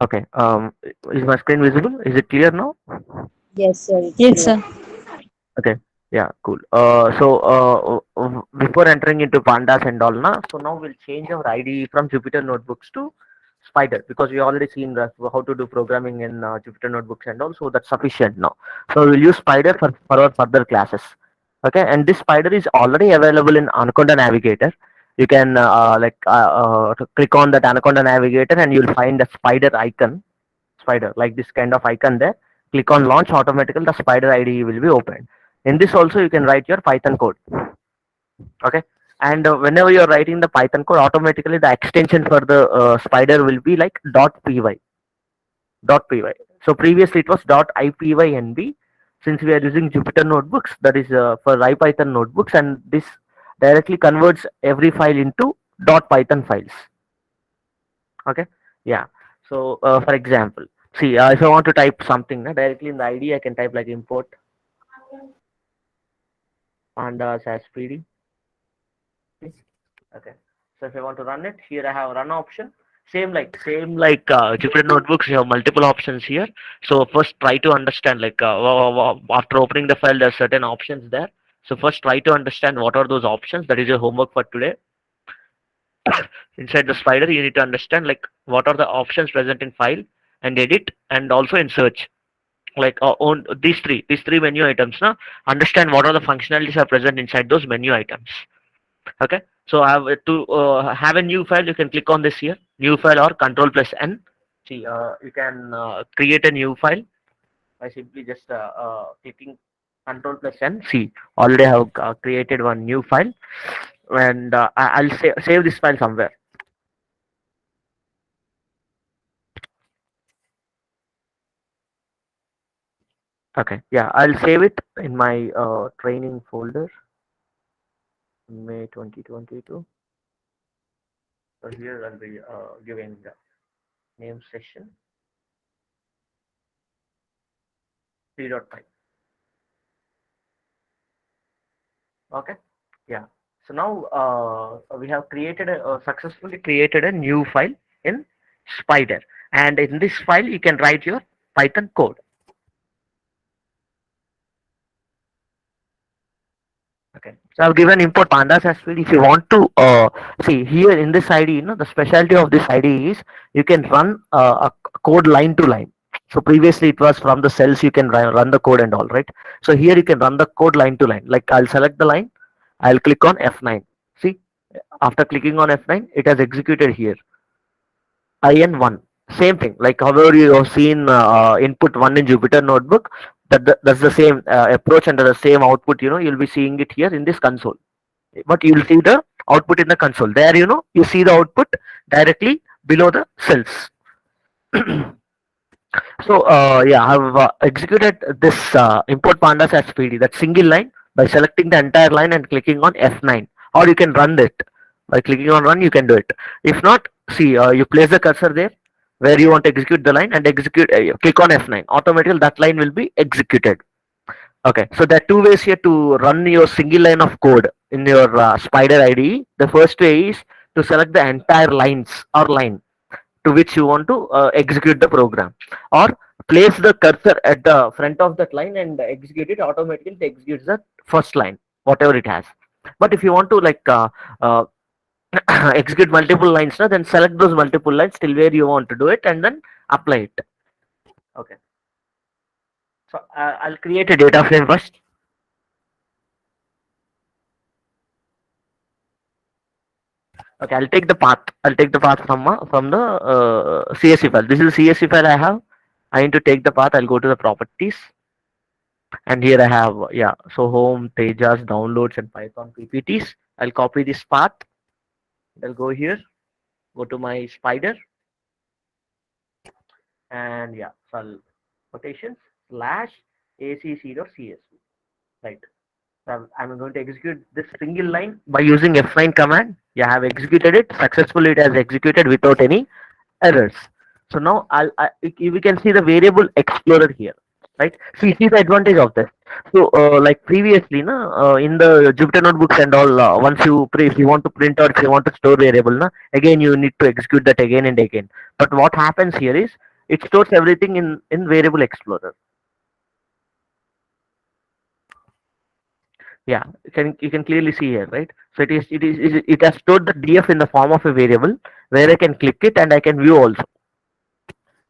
Okay. Is my screen visible? Is it clear now? Yes, sir, it's Yes, clear. sir. Okay. Yeah. Cool. Before entering into pandas and all, na, so now we'll change our IDE from Jupyter notebooks to Spider, because we already seen how to do programming in Jupyter notebooks and all. So that's sufficient now. So we'll use Spider for our further classes. Okay. And this Spider is already available in Anaconda Navigator. You can click on that Anaconda Navigator and you'll find the Spider icon, Spider, like this kind of icon there. Click on launch, automatically the Spider IDE will be opened. In this also you can write your Python code. Okay. And whenever you're writing the Python code, automatically the extension for the Spider will be like .py. So previously it was .ipynb. Since we are using Jupyter notebooks, that is for IPython notebooks, and this directly converts every file into .python files. Okay. Yeah. So for example, see, if I want to type something directly in the ID, I can type like import pandas as pd. Okay. So if I want to run it, here I have run option. Same like Jupyter notebooks, you have multiple options here. So first try to understand, like after opening the file, there are certain options there. So first try to understand what are those options. That is your homework for today. Inside the Spider, you need to understand like what are the options present in file and edit, and also in search. Like on these three menu items. Now understand what are the functionalities are present inside those menu items. Okay. So I have to have a new file. You can click on this here, new file, or control plus N. See, you can create a new file by simply just clicking control plus N. See, already have created one new file, and I'll save this file somewhere. Okay. Yeah, I'll save it in my training folder, May 2022. So here I'll be giving the name session 3.5. Okay. Yeah. So now we have successfully created a new file in Spider, and in this file you can write your Python code. Okay. So I've given import pandas as well. If you want to see here in this ID, the specialty of this ID is you can run a code line to line. So previously it was from the cells you can run the code and all, right? So here you can run the code line to line. Like I'll select the line, I'll click on F9. See, after clicking on F9, it has executed here. IN1. Same thing. Like however you have seen input 1 in Jupyter notebook, that's the same approach and the same output. You'll be seeing it here in this console. But you'll see the output in the console. There, you see the output directly below the cells. So yeah, I've executed this import pandas as PD, that single line, by selecting the entire line and clicking on F9, or you can run it by clicking on run. You can do it. If not, see, you place the cursor there where you want to execute the line and execute. Click on F9. Automatically, that line will be executed. Okay, so there are two ways here to run your single line of code in your Spider IDE. The first way is to select the entire lines or line to which you want to execute the program, or place the cursor at the front of that line and execute it. Automatically it executes the first line, whatever it has. But if you want to uh, execute multiple lines, then select those multiple lines till where you want to do it and then apply it. Okay. So I'll create a data frame first. Okay, I'll take the path from the CSV file. This is the CSV file I have. I need to take the path. I'll go to the properties, and here I have, yeah, so home, Tejas, downloads, and Python PPTs. I'll copy this path. I'll go here, go to my Spider, and yeah, so I'll quotations slash acc.csv. Right. So I'm going to execute this single line by using F9 command. Yeah, I have executed it successfully. It has executed without any errors. So now we can see the variable explorer here. right? See the advantage of this. So like previously na, in the Jupyter notebooks and all, once if you want to print or if you want to store variable na, again you need to execute that again and again. But what happens here is it stores everything in variable explorer. Yeah, you can clearly see here, right? So it has stored the df in the form of a variable where I can click it and I can view also.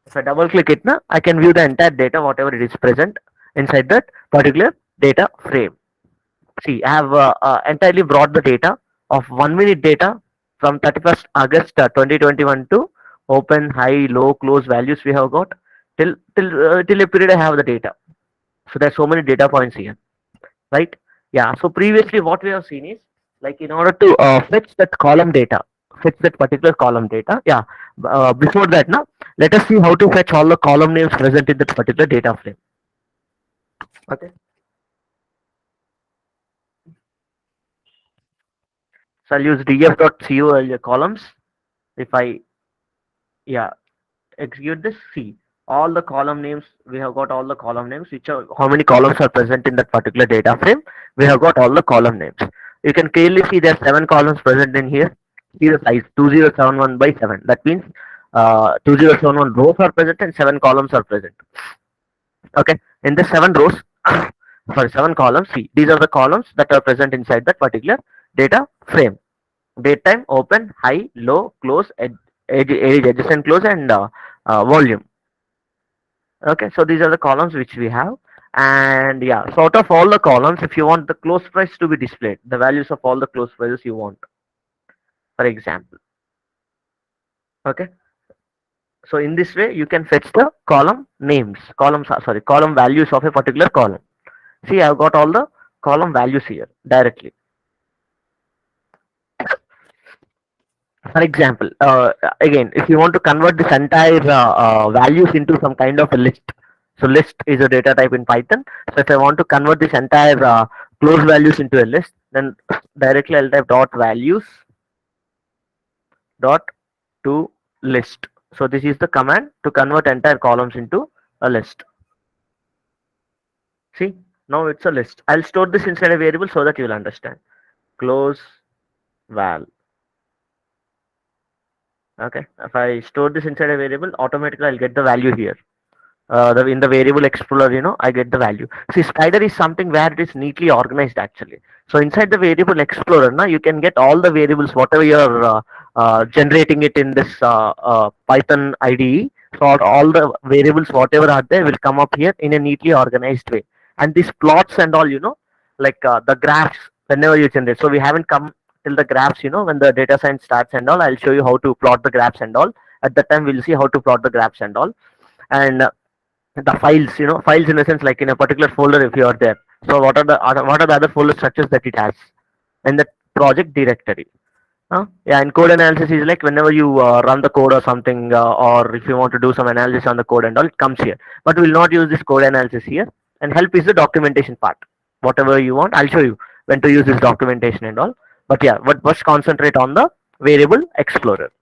If I double click it now, I can view the entire data, whatever it is present inside that particular data frame. See, I have entirely brought the data of 1 minute data from 31st August 2021 to open, high, low, close values we have got till a period I have the data. So there's so many data points here, right? Yeah. So previously what we have seen is like in order to fetch that column data, fetch that particular column data. Yeah. Before that, now let us see how to fetch all the column names present in that particular data frame. Okay. So I'll use df.col columns. If I, yeah, execute this, see all the column names, we have got all the column names, which are how many columns are present in that particular data frame. We have got all the column names. You can clearly see there are 7 columns present in here. See the size 2071 by 7. That means 2071 rows are present and 7 columns are present. Okay, in the 7 rows, sorry, 7 columns, see these are the columns that are present inside that particular data frame. Date time, open, high, low, close, age, adjacent, close, and volume. Okay, so these are the columns which we have. And yeah, so out of all the columns, if you want the close price to be displayed, the values of all the close prices you want, for example. Okay, so in this way you can fetch the column names, column values of a particular column. See, I've got all the column values here directly. For example, again, if you want to convert this entire values into some kind of a list, so list is a data type in Python. So if I want to convert this entire close values into a list, then directly I'll type dot values dot to list. So this is the command to convert entire columns into a list. See, now it's a list. I'll store this inside a variable so that you will understand. Close val. Okay, if I store this inside a variable, automatically I'll get the value here. In the variable explorer, I get the value. See, spider is something where it is neatly organized actually. So inside the variable explorer, now you can get all the variables, whatever you're generating it in this Python IDE. So all the variables, whatever are there, will come up here in a neatly organized way. And these plots and all, like the graphs, whenever you generate. So we haven't come till the graphs, when the data science starts and all, I'll show you how to plot the graphs and all. At that time, we'll see how to plot the graphs and all. And the files, files in a sense like in a particular folder if you are there. So what are the other folder structures that it has in the project directory? Yeah, and code analysis is like whenever you run the code or something, or if you want to do some analysis on the code and all, it comes here. But we'll not use this code analysis here. And help is the documentation part. Whatever you want, I'll show you when to use this documentation and all. But yeah, but first concentrate on the variable explorer.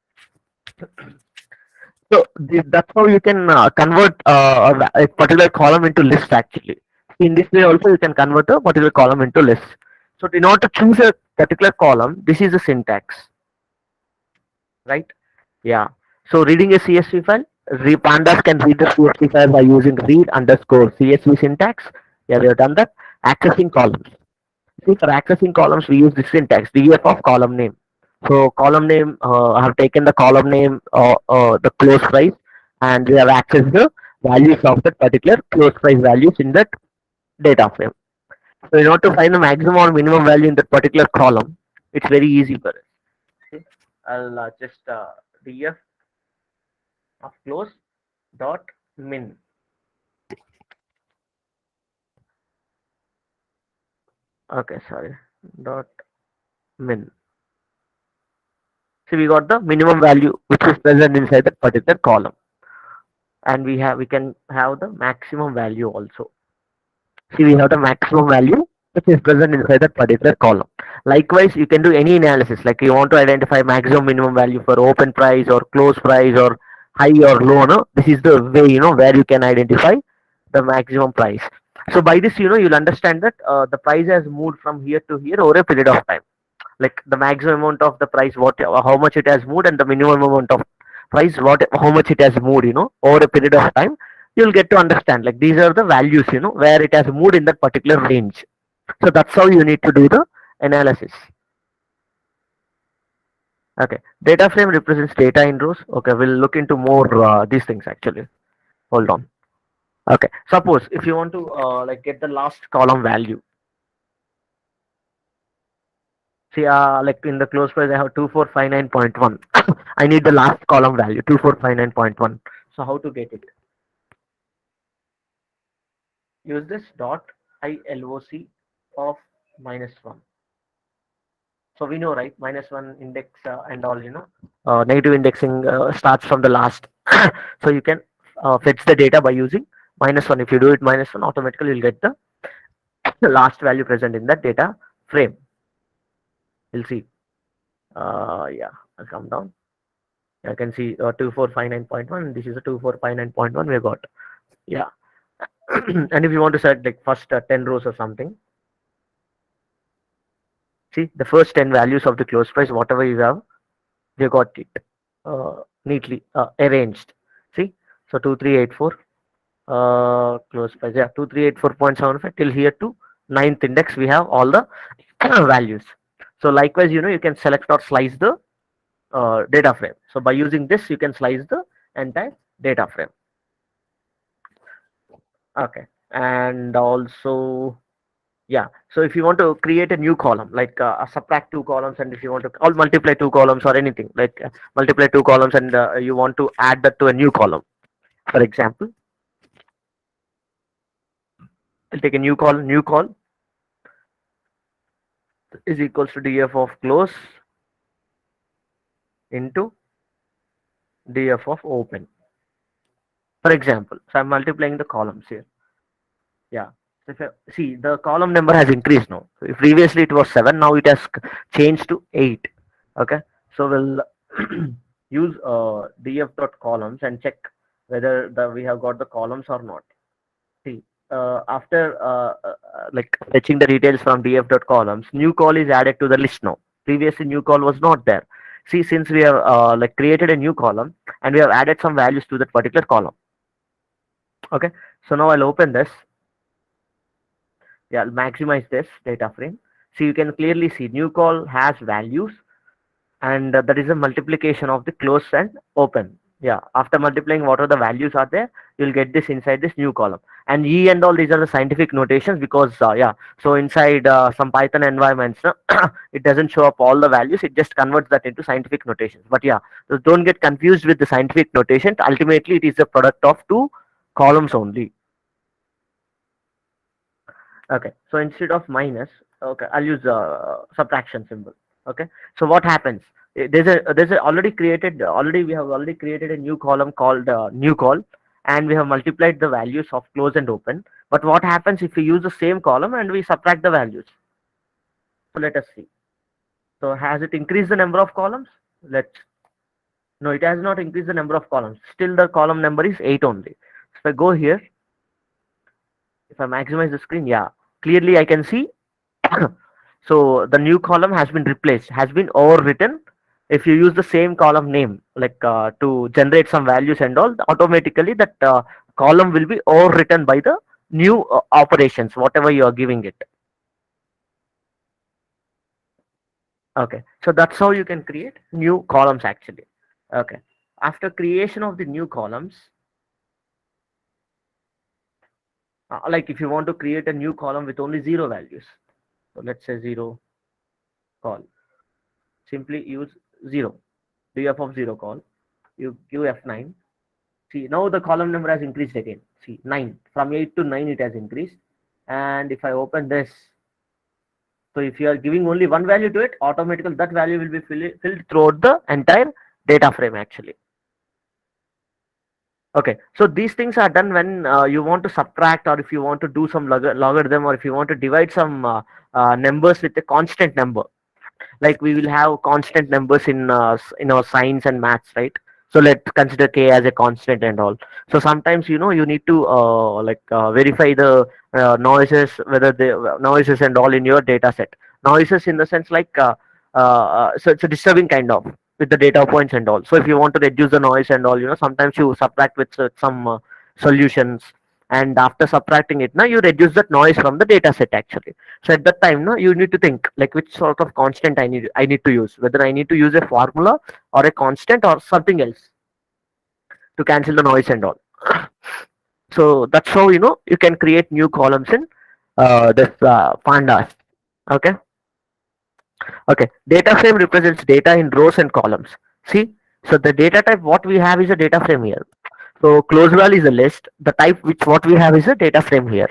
So that's how you can convert a particular column into list actually. In this way also you can convert a particular column into list. So in order to choose a particular column, this is the syntax, right? Yeah. So reading a CSV file, pandas can read the CSV file by using read underscore CSV syntax. Yeah, we have done that. Accessing columns. See, for accessing columns, we use this syntax, df of column name. So column name, I have taken the column name, the close price, and we have accessed the values of that particular close price values in that data frame. So in order to find the maximum or minimum value in that particular column, it's very easy for us. Okay. I'll just df of close dot min. Okay, sorry, dot min. So we got the minimum value which is present inside that particular column, and we can have the maximum value also. See, we have the maximum value which is present inside that particular column. Likewise, you can do any analysis, like you want to identify maximum minimum value for open price or close price or high or low. No? This is the way where you can identify the maximum price. So by this, you'll understand that the price has moved from here to here over a period of time. Like the maximum amount of the price, what, how much it has moved, and the minimum amount of price, what, how much it has moved, over a period of time. You'll get to understand, like, these are the values, where it has moved in that particular range. So that's how you need to do the analysis. Okay, data frame represents data in rows. Okay, we'll look into more these things actually. Hold on. Okay, suppose if you want to like get the last column value. See, like in the close price, I have 2459.1. I need the last column value, 2459.1. So how to get it? Use this dot ILOC of -1. So we know, right? -1 index and all, negative indexing starts from the last. So you can fetch the data by using -1. If you do it -1, automatically you'll get the last value present in that data frame. You'll see. Yeah, I'll come down. I can see 2459.1. This is a 2459.1 we got. Yeah. And if you want to set like first 10 rows or something, see the first 10 values of the close price, whatever you have, we got it neatly arranged. See, so 2384 close price, yeah, 2384.75 till here to ninth index. We have all the values. So likewise, you can select or slice the data frame. So by using this, you can slice the entire data frame. Okay, and also, yeah, so if you want to create a new column, like subtract two columns, and if you want to or multiply two columns or anything, like multiply two columns, and you want to add that to a new column. For example, I'll take a new column. New call is equals to df of close into df of open. For example, so I'm multiplying the columns here. Yeah. So if see, the column number has increased now. So if previously it was 7, now it has changed to 8. Okay. So we'll use df dot columns and check whether we have got the columns or not. See, after like fetching the details from df dot columns, new call is added to the list now. Previously, new call was not there. See, since we have like created a new column and we have added some values to that particular column. Okay. So now I'll open this. Yeah, I'll maximize this data frame. So you can clearly see new call has values, and that is a multiplication of the close and open. Yeah, after multiplying what are the values are there, you'll get this inside this new column. And e and all these are the scientific notations because yeah, so inside some Python environments, it doesn't show up all the values. It just converts that into scientific notations. But yeah, so don't get confused with the scientific notation. Ultimately, it is a product of two columns only. Okay, so instead of minus, okay, I'll use subtraction symbol. Okay, so what happens? There's a already we have already created a new column called new call, and we have multiplied the values of close and open. But what happens if we use the same column and we subtract the values? So let us see. So has it increased the number of columns? Let's No, it has not increased the number of columns. Still the column number is 8 only. So if I go here, if I maximize the screen, yeah, clearly I can see. So the new column has been replaced, has been overwritten. If you use the same column name, like to generate some values and all, automatically that column will be overwritten by the new operations, whatever you are giving it. Okay, so that's how you can create new columns actually. Okay, after creation of the new columns, like if you want to create a new column with only 0 values, so let's say 0 call, simply use 0, df of 0 call, you give f9. See, now the column number has increased again. See, 9, from 8 to 9 it has increased. And if I open this, so if you are giving only one value to it, automatically that value will be filled throughout the entire data frame actually. Okay, so these things are done when you want to subtract, or if you want to do some logarithm, or if you want to divide some numbers with a constant number. Like we will have constant numbers in our science and maths, right? So let's consider k as a constant and all. So sometimes you need to verify the noises, whether the noises and all in your data set. Noises in the sense like so it's a disturbing kind of with the data points and all. So if you want to reduce the noise and all, sometimes you subtract with some solutions, and after subtracting it, now you reduce that noise from the data set actually. So at that time, now you need to think like which sort of constant I need to use, whether I need to use a formula or a constant or something else to cancel the noise and all. So that's how you can create new columns in this pandas. Okay. Okay, data frame represents data in rows and columns. See, so the data type what we have is a data frame here. So close val is a list. The type which what we have is a data frame here,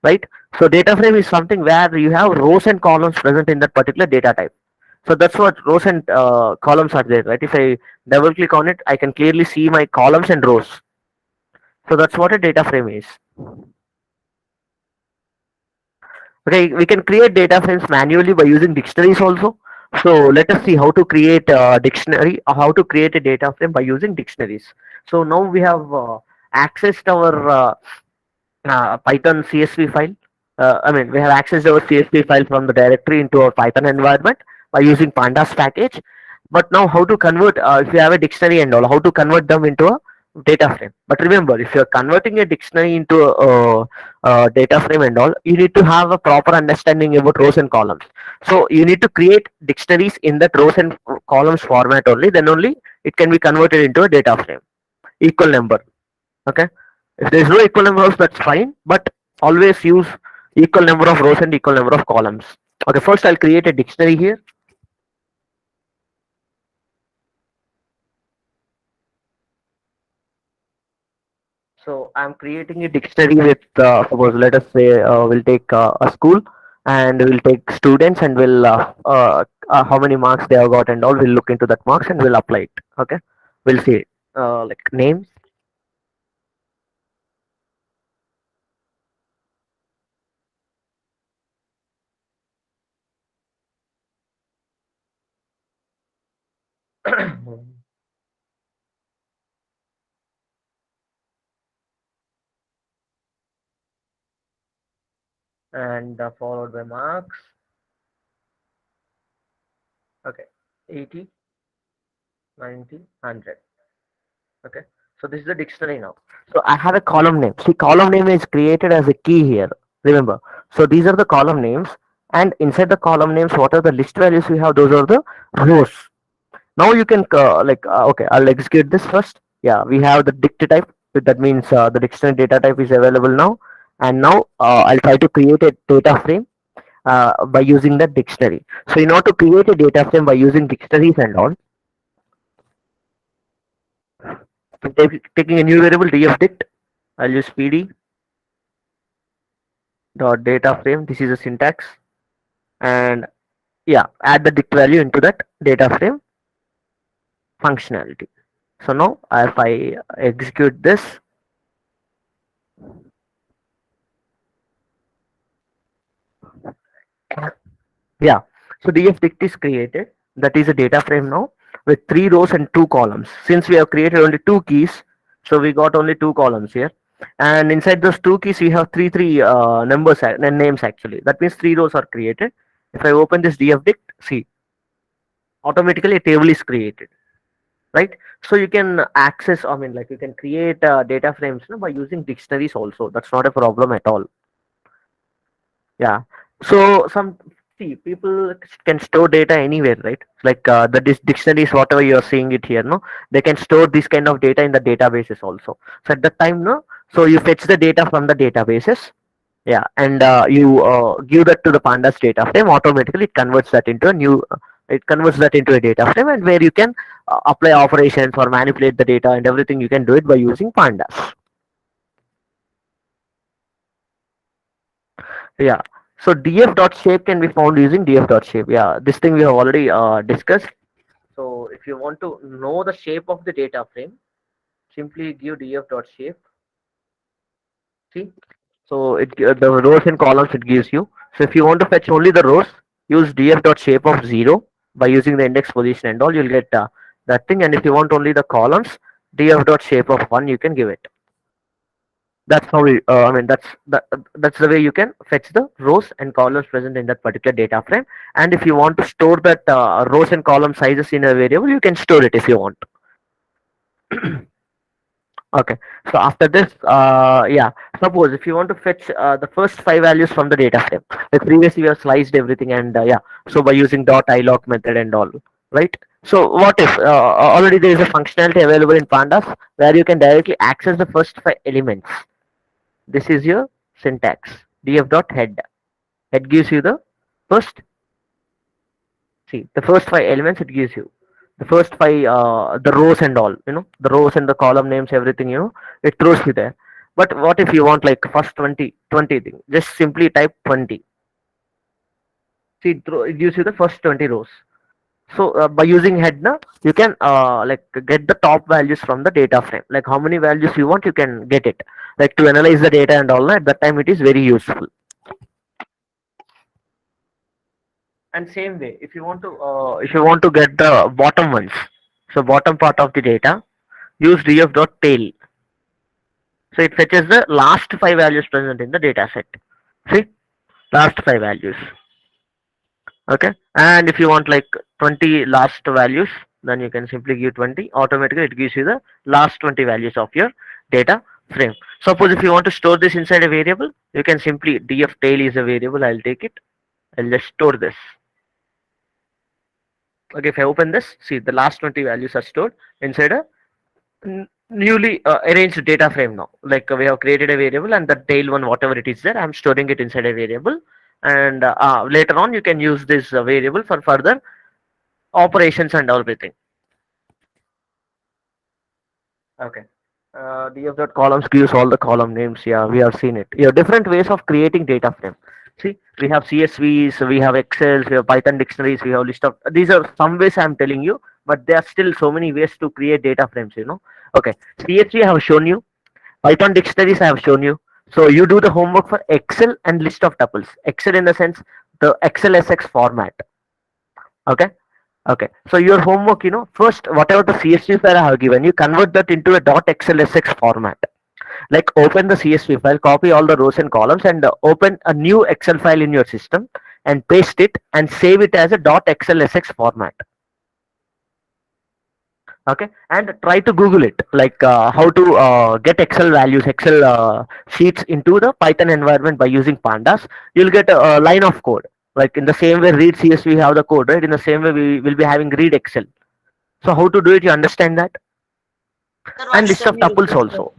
right? So data frame is something where you have rows and columns present in that particular data type. So that's what rows and columns are there, right? If I double click on it, I can clearly see my columns and rows. So that's what a data frame is. Okay, we can create data frames manually by using dictionaries also. So let us see how to create a dictionary or how to create a data frame by using dictionaries. So now we have accessed our Python CSV file. We have accessed our CSV file from the directory into our Python environment by using pandas package. But now how to convert, if you have a dictionary and all, how to convert them into a data frame. But remember, if you're converting a dictionary into a data frame and all, you need to have a proper understanding about rows and columns. So you need to create dictionaries in that rows and columns format only, then only it can be converted into a data frame. Equal number. Okay. If there is no equal number of, that's fine, but always use equal number of rows and equal number of columns. Okay, first I'll create a dictionary here. So I'm creating a dictionary with suppose let us say we'll take a school, and we'll take students, and we'll how many marks they have got and all. We'll look into that marks and we'll apply it. Okay, we'll see like names and followed by marks. Okay, 80, 90, 100. Okay, so this is the dictionary now. So I have a column name. See, column name is created as a key here, remember. So these are the column names, and inside the column names, what are the list values we have? Those are the rows. Now you can okay, I'll execute this first. Yeah, we have the dict type. That means the dictionary data type is available now. And now I'll try to create a data frame by using the dictionary. So in order to create a data frame by using dictionaries and all, I'm taking a new variable dfdict. I'll use pd dot data frame. This is a syntax, and yeah, add the dict value into that data frame functionality. So now if I execute this, yeah, so dfdict is created. That is a data frame now with 3 rows and 2 columns. Since we have created only 2 keys, so we got only 2 columns here, and inside those 2 keys we have three numbers and names actually. That means 3 rows are created. If I open this dfdict, see, automatically a table is created, right? So you can access, like you can create data frames by using dictionaries also. That's not a problem at all. Yeah. So some, see, people can store data anywhere, right? Like the dictionaries, whatever you're seeing it here, no, they can store this kind of data in the databases also. So at that time, no, so you fetch the data from the databases, yeah, and you give that to the pandas data frame. Automatically it converts that into a new it converts that into a data frame, and where you can apply operations or manipulate the data and everything. You can do it by using pandas. Yeah, so df.shape can be found using df.shape. Yeah, this thing we have already discussed. So if you want to know the shape of the data frame, simply give df.shape. See, so the rows and columns it gives you. So if you want to fetch only the rows, use df.shape of 0 by using the index position and all. You'll get that thing. And if you want only the columns, df dot shape of one, you can give it. That's how we, I mean, that's the way you can fetch the rows and columns present in that particular data frame. And if you want to store that rows and column sizes in a variable, you can store it if you want. Okay, so after this, yeah, suppose if you want to fetch the first five values from the data frame, like previously we have sliced everything, and yeah, so by using dot iloc method and all, right? So what if already there is a functionality available in pandas where you can directly access the first five elements. This is your syntax. Df dot head. Head gives you the first, see, the first five elements it gives you. The first five, the rows and all, the rows and the column names, everything, it throws you there. But what if you want like first 20 thing? Just simply type 20. See, it gives you the first 20 rows. So by using head now, you can like get the top values from the data frame. Like how many values you want, you can get it. Like to analyze the data and all, at that time it is very useful. And same way, if you want to get the bottom ones, so bottom part of the data, use df dot tail. So it fetches the last five values present in the data set. See, last five values. Okay, and if you want like 20 last values, then you can simply give 20. Automatically it gives you the last 20 values of your data frame. Suppose if you want to store this inside a variable, you can simply df tail is a variable. I'll take it. I'll just store this. Okay, if I open this, see the last 20 values are stored inside a newly arranged data frame now. Like we have created a variable, and the tail one, whatever it is there, I'm storing it inside a variable. And later on, you can use this variable for further operations and everything. Okay. Df dot columns gives all the column names. Yeah, we have seen it. Yeah, different ways of creating data frame. See, we have CSVs, we have Excels, we have Python dictionaries, we have list of. These are some ways I'm telling you, but there are still so many ways to create data frames. Okay, CSV I have shown you. Python dictionaries I have shown you. So you do the homework for Excel and list of tuples. Excel in the sense the XLSX format. Okay. Okay, so your homework, first whatever the CSV file I have given you, convert that into a .xlsx format. Like open the CSV file, copy all the rows and columns, and open a new Excel file in your system and paste it and save it as a .xlsx format. Okay, and try to Google it, like how to get Excel values, Excel sheets into the Python environment by using pandas. You'll get a line of code. Like in the same way read CSV have the code, right? In the same way we will be having read Excel. So how to do it, you understand that? Sir, And one list step of you tuples repeat, sir. also.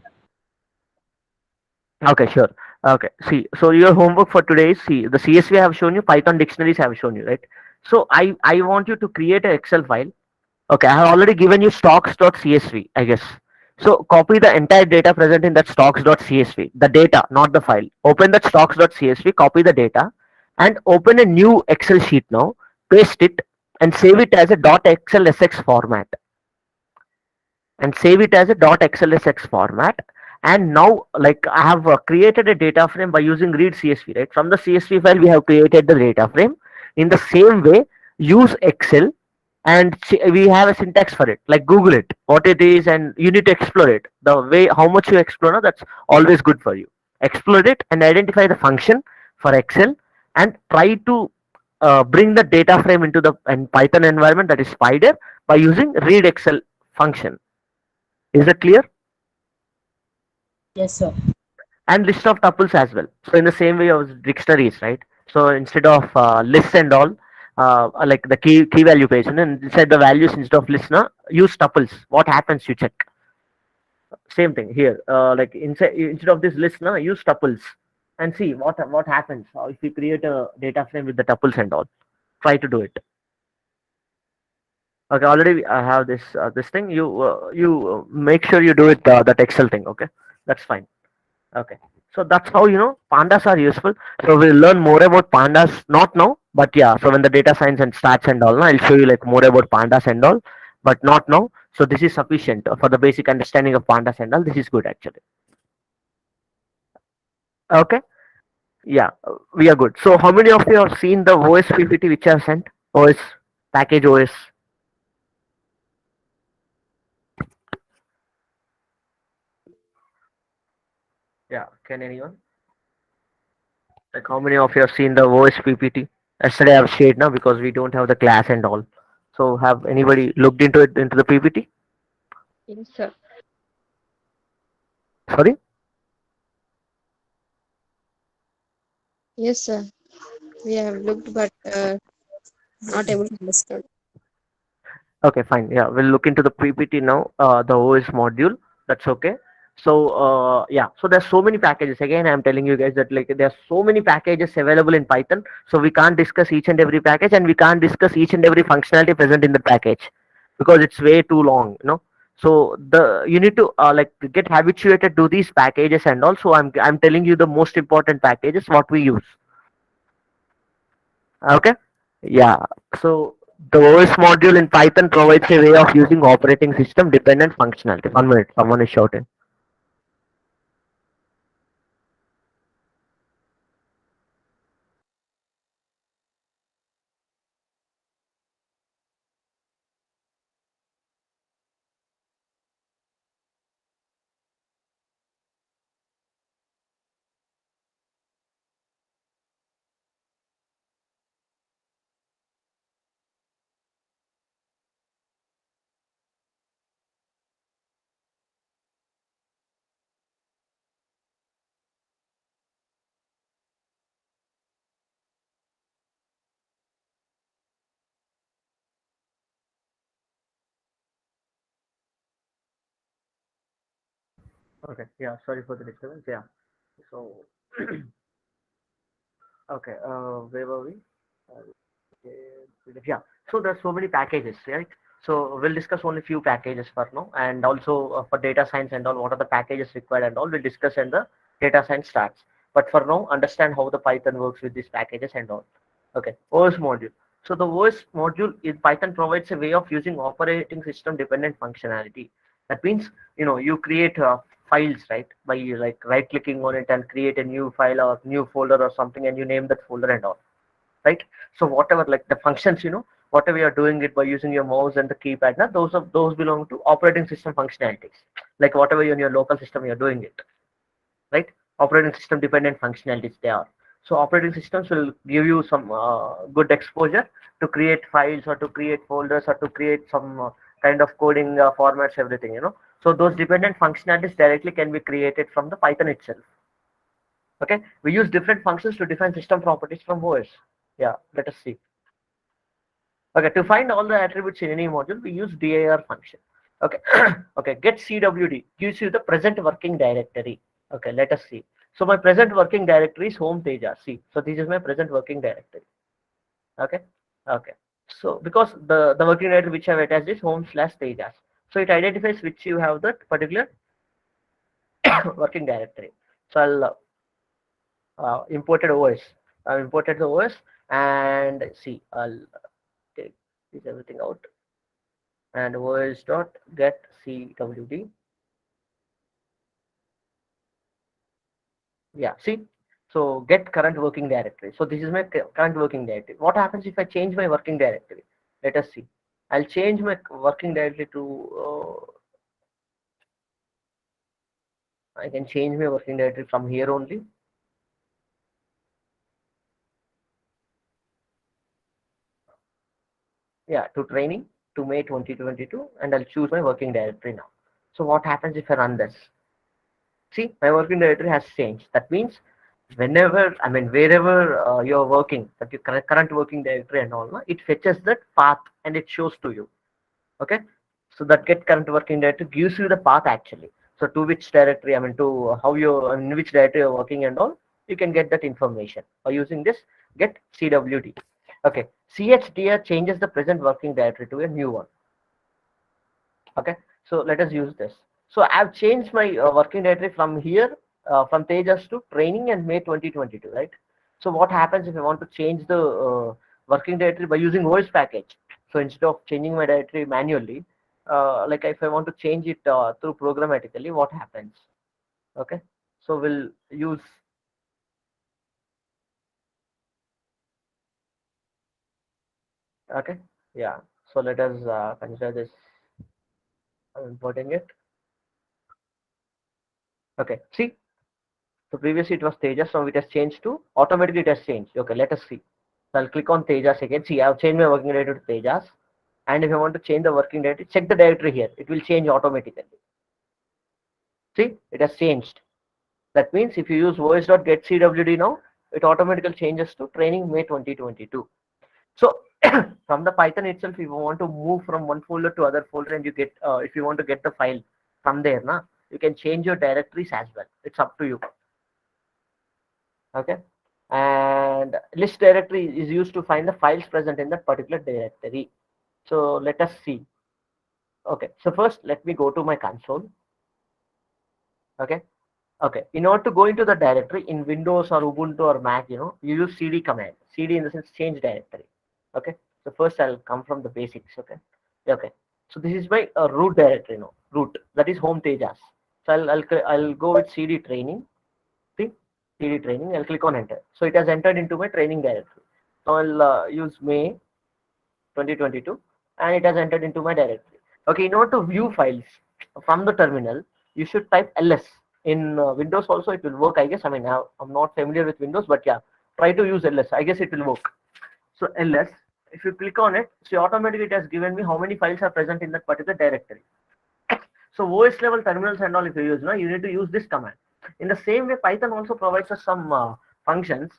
Okay, sure. Okay, see, so your homework for today is, see, the CSV I have shown you, Python dictionaries I have shown you, right? So I want you to create an Excel file. Okay, I have already given you stocks.csv, I guess. So copy the entire data present in that stocks.csv, the data, not the file. Open that stocks.csv, copy the data, and open a new Excel sheet now, paste it, and save it as a .xlsx format. And save it as a .xlsx format. And now, like I have created a data frame by using read CSV, right? From the CSV file, we have created the data frame. In the same way, use Excel, and we have a syntax for it. Like Google it, what it is, and you need to explore it. The way how much you explore, no, that's always good for you. Explore it and identify the function for Excel, and try to bring the data frame into the Python environment, that is Spider, by using read Excel function. Is that clear? Yes, sir. And list of tuples as well. So in the same way as dictionaries, right? So instead of lists and all, like the key value page, and then inside the values instead of listener, use tuples. What happens? You check. Same thing here. Like instead of this listener, use tuples, and see what happens if you create a data frame with the tuples and all. Try to do it. Okay, already I have this thing. You make sure you do it that Excel thing. Okay, that's fine. Okay, so that's how pandas are useful. So we'll learn more about pandas, not now, but yeah. So when the data science and stats and all, I'll show you like more about pandas and all, but not now. So this is sufficient for the basic understanding of pandas and all. This is good actually. Okay, yeah, we are good. So how many of you have seen the OS PPT which I have sent? OS package OS. Can anyone? Like how many of you have seen the OS PPT? Yesterday I've shared now because we don't have the class and all. So have anybody looked into it into the PPT? Yes, sir. Sorry? Yes, sir. We have looked, but not able to understand. Okay, fine. Yeah, we'll look into the PPT now, the OS module. That's okay. So, yeah, so there's so many packages. Again, I'm telling you guys that like there's so many packages available in Python. So we can't discuss each and every package, and we can't discuss each and every functionality present in the package because it's way too long, you know. So the you need to like get habituated to these packages and also I'm telling you the most important packages what we use. Okay. Yeah. So the OS module in Python provides a way of using operating system dependent functionality. 1 minute, someone is shouting. Okay. Yeah. Sorry for the disturbance. Yeah. So okay. Where were we? Yeah. So there's so many packages, right? So we'll discuss only few packages for now, and also for data science and all, what are the packages required and all. We'll discuss in the data science starts. But for now, understand how the Python works with these packages and all. Okay. OS module. So the OS module in Python provides a way of using operating system dependent functionality. That means you create files, right, by like right clicking on it and create a new file or new folder or something, and you name that folder and all, right? So whatever like the functions, whatever you're doing it by using your mouse and the keypad, now those belong to operating system functionalities. Like whatever you in your local system you're doing it, right? Operating system dependent functionalities they are. So operating systems will give you some good exposure to create files or to create folders or to create some kind of coding formats, everything. So those dependent functionalities directly can be created from the Python itself. Okay, we use different functions to define system properties from OS. Yeah, let us see. Okay, to find all the attributes in any module, we use dir function. Okay, okay, get CWD gives you the present working directory. Okay, let us see. So my present working directory is home Teja. See, so this is my present working directory. Okay, okay. So because the working directory which I have attached is home/Tejas. So it identifies which you have that particular working directory. So I'll imported OS. I imported the OS and see. I'll take this everything out and os dot get cwd. Yeah, see, so get current working directory. So this is my current working directory. What happens if I change my working directory? Let us see. I'll change my working directory to I can change my working directory from here only. Yeah, to training to May 2022, and I'll choose my working directory now. So what happens if I run this? See, my working directory has changed. That means whenever, I mean, wherever you're working, that your current working directory and all, no, it fetches that path and it shows to you. Okay. So that get current working directory gives you the path actually. So to which directory, I mean, to how you, in which directory you're working and all, you can get that information by using this get CWD. Okay. CHDR changes the present working directory to a new one. Okay, so let us use this. So I've changed my working directory from here, from Tejas to training and May 2022, right? So what happens if I want to change the working directory by using OS package? So instead of changing my directory manually, like if I want to change it through programmatically, what happens? Okay, so we'll use, okay, yeah. So let us consider this. I'm importing it. Okay, see. So previously it was Tejas, now it has changed to automatically it has changed. Okay, let us see. So I'll click on Tejas again. See, I've changed my working directory to Tejas. And if I want to change the working directory, check the directory here. It will change automatically. See, it has changed. That means if you use os.getcwd now, it automatically changes to training May 2022. So from the Python itself, if you want to move from one folder to other folder and you get, if you want to get the file from there, na, you can change your directories as well. It's up to you. Okay. And list directory is used to find the files present in that particular directory. So let us see. Okay. So first, let me go to my console. Okay. Okay, in order to go into the directory in Windows or Ubuntu or Mac, you use CD command. CD in the sense change directory. Okay, so first I'll come from the basics. Okay, okay. So this is my root directory, root, that is home Tejas. So I'll go with CD training. See, CD training. I'll click on enter. So it has entered into my training directory. So I'll use May 2022, and it has entered into my directory. Okay, in order to view files from the terminal, you should type ls. In Windows also it will work, I guess. I mean, I'm not familiar with Windows, but yeah, try to use ls. I guess it will work. So ls, if you click on it, see automatically it has given me how many files are present in that particular directory. So OS level terminals and all, if you use, you need to use this command. In the same way, Python also provides us some functions.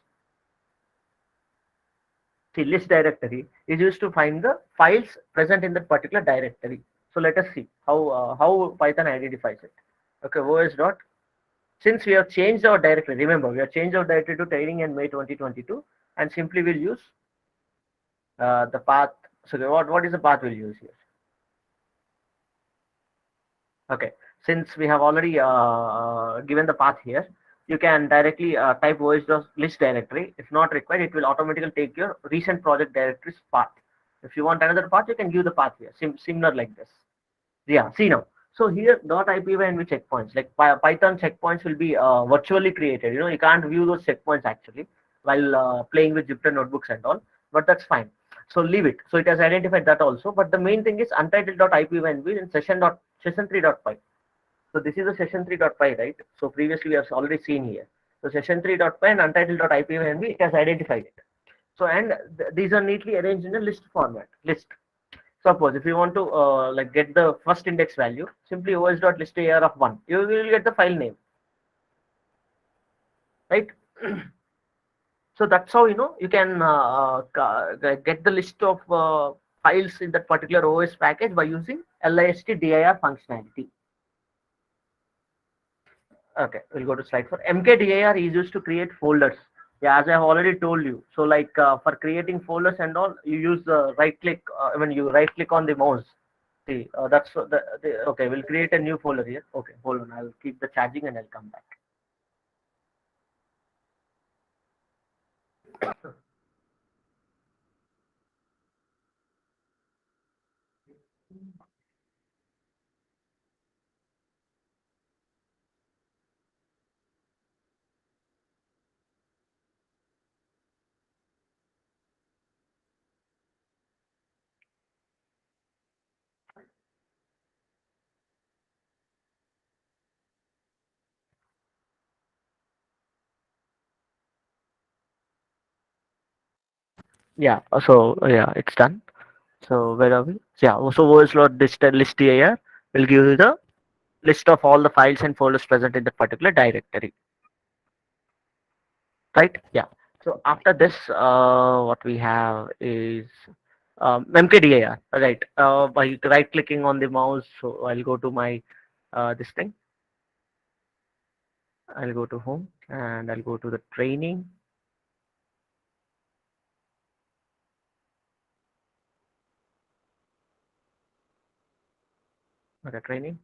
See, list directory is used to find the files present in that particular directory. So let us see how Python identifies it. Okay, OS dot. Since we have changed our directory, remember we have changed our directory to training in May 2022, and simply we'll use the path. So what is the path we'll use here? Okay, since we have already given the path here, you can directly type os.list directory. If not required, it will automatically take your recent project directory's path. If you want another path, you can give the path here, similar like this. Yeah, see now. So here .ipynb checkpoints, like Python checkpoints will be virtually created. You can't view those checkpoints actually while playing with Jupyter notebooks and all, but that's fine. So leave it. So it has identified that also. But the main thing is untitled.ipynb and session3.py. So this is a session3.py, right? So previously we have already seen here. So session3.py and untitled.ipynb, it has identified it. So and these are neatly arranged in a list format. List. Suppose if you want to like get the first index value, simply os.listar of 1. You will get the file name, right? So that's how you can get the list of files in that particular OS package by using listdir functionality. Okay, we'll go to slide 4. Mkdir is used to create folders. Yeah, as I have already told you. So like for creating folders and all, you use the right click. When you right click on the mouse. See, that's okay. We'll create a new folder here. Okay, hold on. I'll keep the charging and I'll come back. Yeah. So yeah, it's done. So where are we? So, yeah. So list here will give you the list of all the files and folders present in the particular directory. Right? Yeah. So after this, what we have is Mkdir. Right. By right clicking on the mouse, so I'll go to my this thing. I'll go to home and I'll go to the training. Okay, training.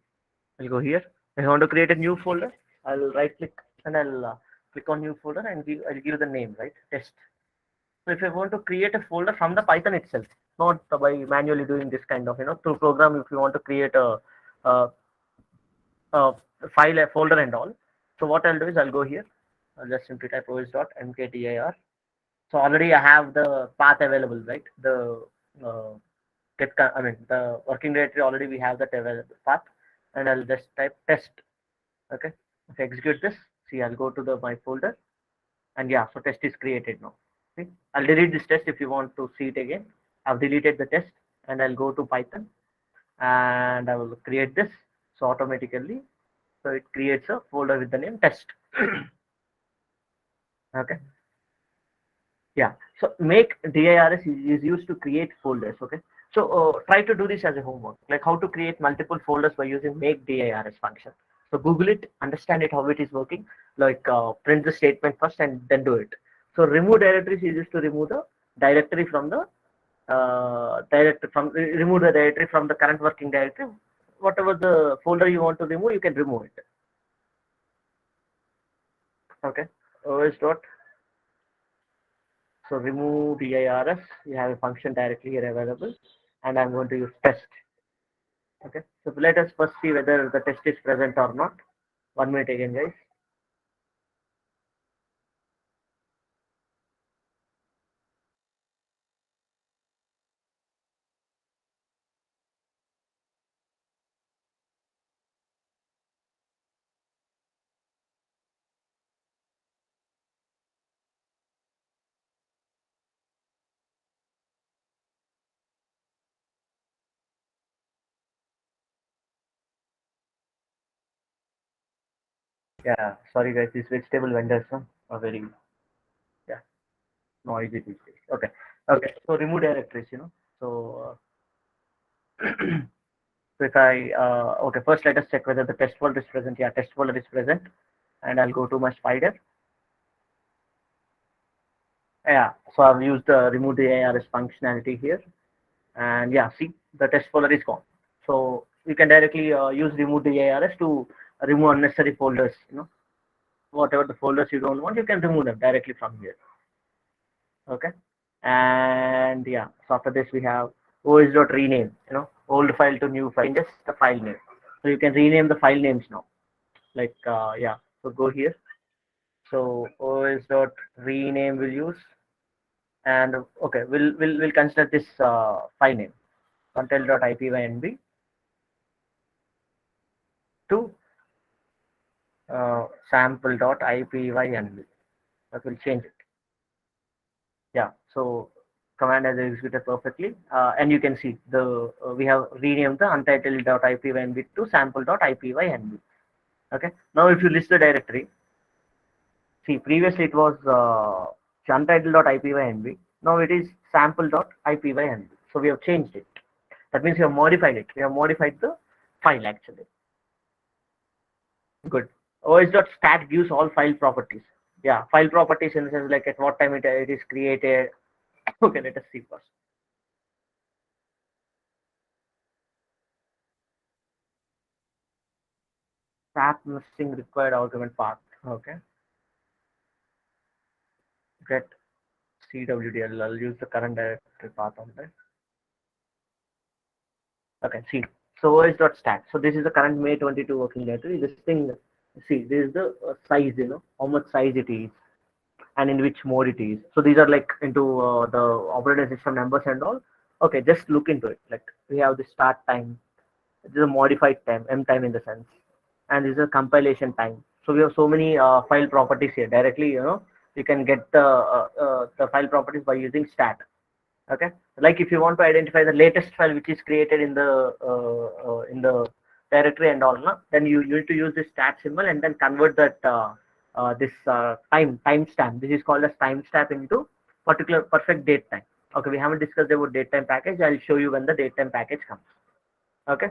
I'll go here. If I want to create a new folder, I'll right click and I'll click on new folder and I'll give the name, right? Test. So if I want to create a folder from the Python itself, not by manually doing this kind of, through program, if you want to create a, a file, a folder and all. So what I'll do is I'll go here. I'll just simply type os.mkdir. So already I have the path available, right? The the working directory already we have that available path, and I'll just type test. Okay, if I execute this, See, I'll go to the my folder, and yeah, so test is created now. See, I'll delete this test if you want to see it again. I've deleted the test, and I'll go to Python, and I will create this. So automatically, so it creates a folder with the name test. Okay. Yeah. So make dirs is used to create folders. Okay. So try to do this as a homework, like how to create multiple folders by using make dirs function. So Google it, understand it how it is working. Like print the statement first and then do it. So remove directories is used to remove the directory from the remove the directory from the current working directory. Whatever the folder you want to remove, you can remove it. Okay. OS dot. So remove dirs. You have a function directly here available, and I'm going to use test. Okay. So let us first see whether the test is present or not. 1 minute again, guys. Yeah. Sorry, guys. These vegetable vendors are very, yeah, noisy these days. Okay. Okay. So remove directories. So so if I okay, first let us check whether the test folder is present. Yeah, test folder is present, and I'll go to my spider. Yeah. So I've used the remove the ARS functionality here, and yeah, see the test folder is gone. So you can directly use remove the ARS to remove unnecessary folders. Whatever the folders you don't want, you can remove them directly from here. Okay. And yeah, so after this we have os.rename, old file to new file, just the file name. So you can rename the file names now. Like yeah, so go here. So os.rename will use, and okay, we'll consider this file name content.ipynb to sample.ipynb. That will change it. Yeah, so command has executed perfectly, and you can see the we have renamed the untitled.ipynb to sample.ipynb. Okay, now if you list the directory, see previously it was untitled.ipynb, now it is sample.ipynb. So we have changed it. That means we have modified it. We have modified the file actually. Good. os.stat gives all file properties. Yeah, file properties in the sense like at what time it is created. Okay, let us see first. Stat missing required argument path. Okay, get CWDL. I'll use the current directory path on that. Okay, see. So os.stat. So this is the current May 22 working directory. This thing, see, this is the size, how much size it is and in which mode it is. So these are like into the operating system numbers and all. Okay, just look into it. Like we have the start time. This is a modified time, M time in the sense, and this is a compilation time. So we have so many file properties here. Directly, you can get the file properties by using stat. Okay, like if you want to identify the latest file which is created in the directory and all, no? Then you need to use this stat symbol and then convert that this timestamp. This is called as timestamp into particular perfect date time. Okay, we haven't discussed about date time package. I'll show you when the date time package comes. Okay.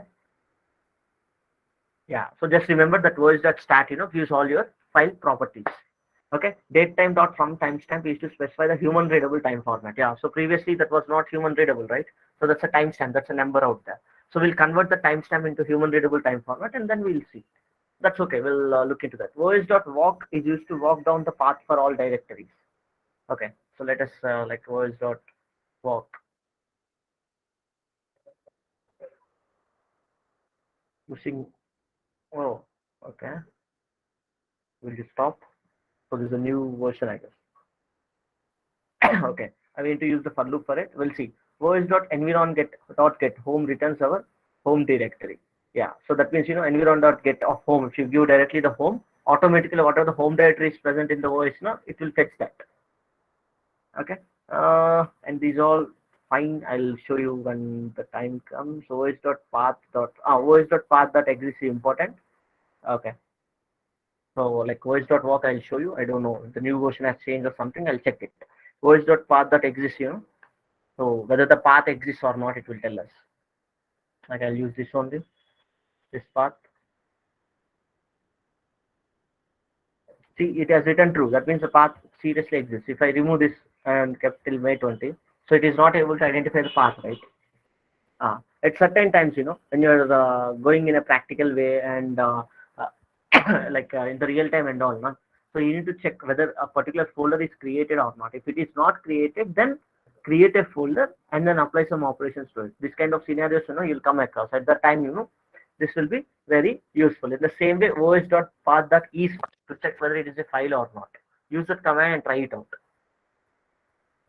Yeah, so just remember that was.stat, gives all your file properties. Okay, datetime dot from timestamp is to specify the human readable time format. Yeah, so previously that was not human readable, right? So that's a timestamp, that's a number out there. So we'll convert the timestamp into human readable time format and then we'll see. That's okay, we'll look into that. os.walk is used to walk down the path for all directories. Okay, so let us like os.walk using, oh, okay, will you stop? So there's a new version, I guess. Okay, I mean to use the for loop for it. We'll see. os.environ get home returns our home directory. Yeah, so that means environ dot get of home. If you give directly the home, automatically whatever the home directory is present in the OS now, it will fetch that. Okay. And these all fine. I'll show you when the time comes. os.path.exists is important. Okay. So like os.walk, I'll show you. I don't know the new version has changed or something. I'll check it. os.path.exists, so whether the path exists or not, it will tell us. Like I'll use this only, this path. See, it has written true. That means the path seriously exists. If I remove this and kept till May 20, so it is not able to identify the path, right? At certain times, when you're going in a practical way and like in the real time and all, no? So you need to check whether a particular folder is created or not. If it is not created, then create a folder and then apply some operations to it. This kind of scenarios, you'll come across. At that time, this will be very useful. In the same way, os.path.is to check whether it is a file or not. Use that command and try it out.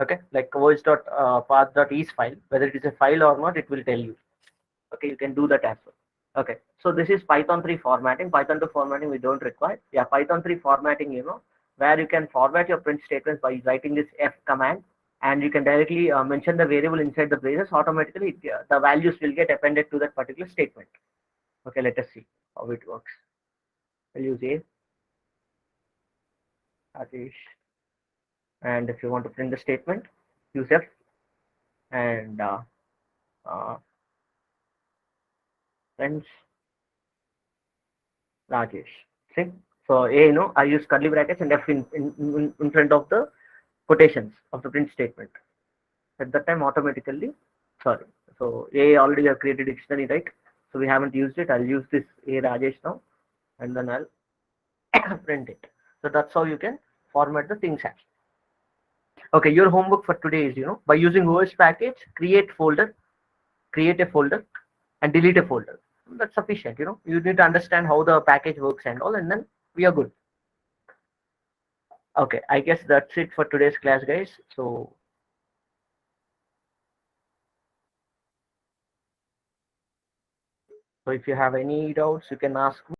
Okay, like os.path.is file, whether it is a file or not, it will tell you. Okay, you can do that as well. Okay, so this is Python 3 formatting. Python 2 formatting we don't require. Yeah, Python 3 formatting, where you can format your print statements by writing this F command, and you can directly mention the variable inside the braces. Automatically, the values will get appended to that particular statement. Okay, let us see how it works. I'll use A, Rajesh, and if you want to print the statement, use F, and uh, friends, Rajesh. See, so A, I use curly brackets and F in front of the quotations of the print statement. At that time, automatically, sorry. So A already have created dictionary, right? So we haven't used it. I'll use this A Rajesh now, and then I'll print it. So that's how you can format the things as. Okay, your homework for today is, by using OS package, create a folder, and delete a folder. That's sufficient. You need to understand how the package works and all, and then we are good. Okay, I guess that's it for today's class, guys. So if you have any doubts, you can ask me.